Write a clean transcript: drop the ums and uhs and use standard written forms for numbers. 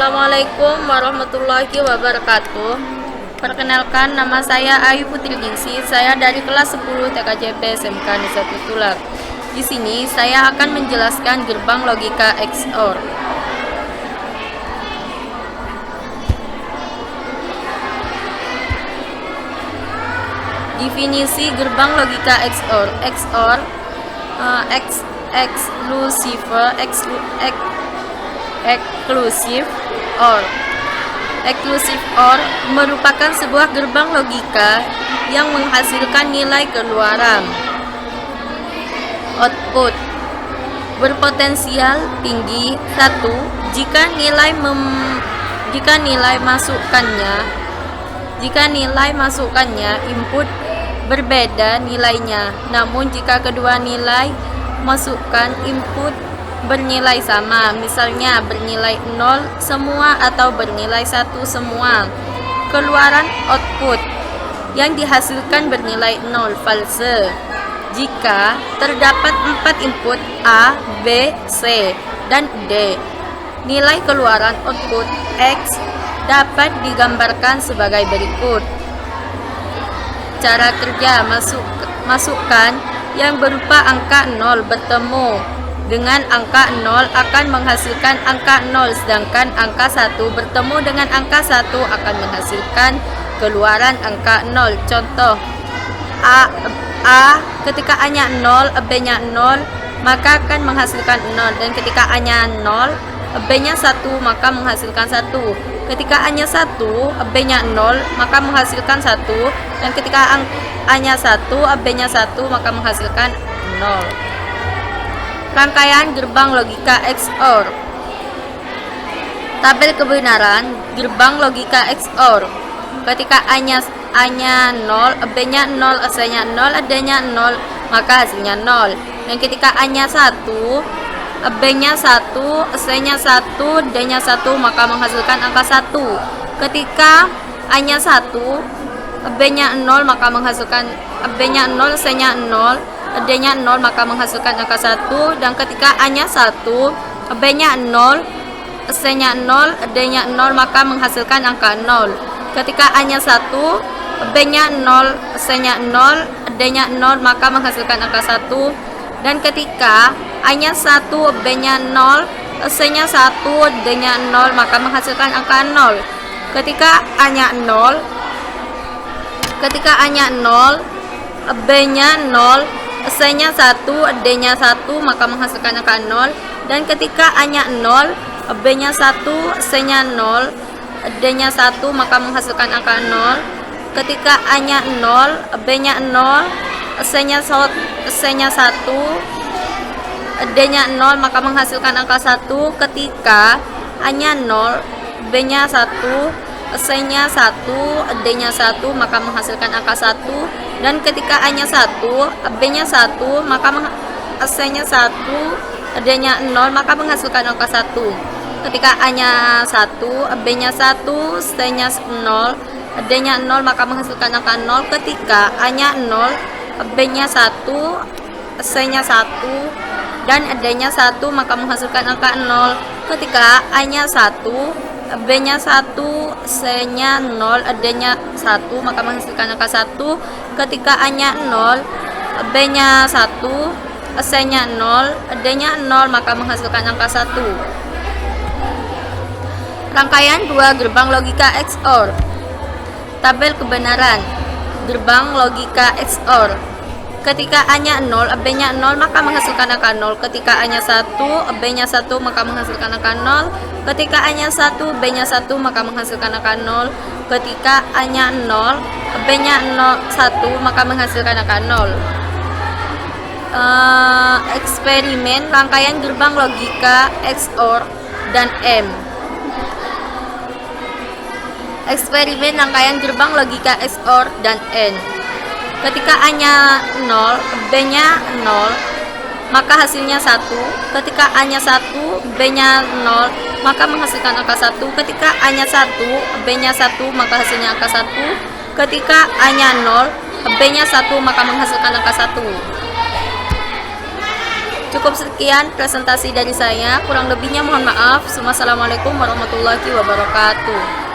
Assalamualaikum warahmatullahi wabarakatuh. Perkenalkan, nama saya Ayu Putri Ningsih. Saya dari kelas 10 TKJP SMK Nisatul Tulak. Di sini saya akan menjelaskan gerbang logika XOR. Definisi gerbang logika XOR. XOR Exclusive OR merupakan sebuah gerbang logika yang menghasilkan nilai keluaran output berpotensial tinggi 1 jika nilai masukkannya input berbeda nilainya, namun jika kedua nilai masukkan input bernilai sama, misalnya bernilai 0 semua atau bernilai 1 semua, keluaran output yang dihasilkan bernilai 0 false jika terdapat 4 input A, B, C, dan D. Nilai keluaran output X dapat digambarkan sebagai berikut. Cara kerja masukkan yang berupa angka 0 bertemu dengan angka 0 akan menghasilkan angka 0, sedangkan angka 1 bertemu dengan angka 1 akan menghasilkan keluaran angka 0. Contoh, A ketika A-nya 0, B-nya 0, maka akan menghasilkan 0, dan ketika A-nya 0, B-nya 1, maka menghasilkan 1. Ketika A-nya 1, B-nya 0, maka menghasilkan 1, dan ketika A-nya 1, B-nya 1, maka menghasilkan 0. Rangkaian gerbang logika XOR. Tabel kebenaran gerbang logika XOR. Ketika A-nya 0, B-nya 0, C-nya 0, D-nya 0, maka hasilnya 0. Dan ketika A-nya 1, B-nya 1, C-nya 1, D-nya 1, maka menghasilkan angka 1. Ketika A-nya 1, B-nya 0, maka menghasilkan B-nya 0, C-nya 0, D-nya 0, maka menghasilkan angka 1. Dan ketika A-nya 1, B-nya 0, C-nya 0, D-nya 0, maka menghasilkan angka 0. Ketika A-nya 1, B-nya 0, C-nya 0, D-nya 0, maka menghasilkan angka 1. Dan ketika A-nya 1, B-nya 0, C-nya 1, D-nya 0, maka menghasilkan angka 0. Ketika A-nya 0, B-nya 0, C-nya 1, D-nya 1, maka menghasilkan angka 0. Dan ketika A-nya 0, B-nya 1, C-nya 0, D-nya 1, maka menghasilkan angka 0. Ketika A-nya 0, B-nya 0, C-nya 1, D-nya 0, maka menghasilkan angka 1. Ketika A-nya 0, B-nya 1, C-nya 1, D-nya 1, maka menghasilkan angka 1. Dan ketika A-nya 1, B-nya 1, maka C-nya 1, D-nya 0, maka menghasilkan angka 1. Ketika A-nya 1, B-nya 1, C-nya 0, D-nya 0, maka menghasilkan angka 0. Ketika A-nya 0, B-nya 1, C-nya 1, dan D-nya 1, maka menghasilkan angka 0. Ketika A-nya 1, B-nya 1, C-nya 0, D-nya 1, maka menghasilkan angka 1. Ketika A-nya 0, B-nya 1, C-nya 0, D-nya 0, maka menghasilkan angka 1. Rangkaian 2 gerbang logika XOR. Tabel kebenaran gerbang logika XOR. Ketika A-nya 0, B-nya 0, maka menghasilkan angka 0. Ketika A-nya 1, B-nya 1, maka menghasilkan angka 0. Ketika A-nya 1, B-nya 1, maka menghasilkan angka 0. Ketika A-nya 0, B-nya 1, maka menghasilkan angka 0. Eksperimen rangkaian gerbang logika XOR dan M. Eksperimen rangkaian gerbang logika XOR dan N. Ketika A-nya 0, B-nya 0, maka hasilnya 1. Ketika A-nya 1, B-nya 0, maka menghasilkan angka 1. Ketika A-nya 1, B-nya 1, maka hasilnya angka 1. Ketika A-nya 0, B-nya 1, maka menghasilkan angka 1. Cukup sekian presentasi dari saya, kurang lebihnya mohon maaf. Wassalamualaikum warahmatullahi wabarakatuh.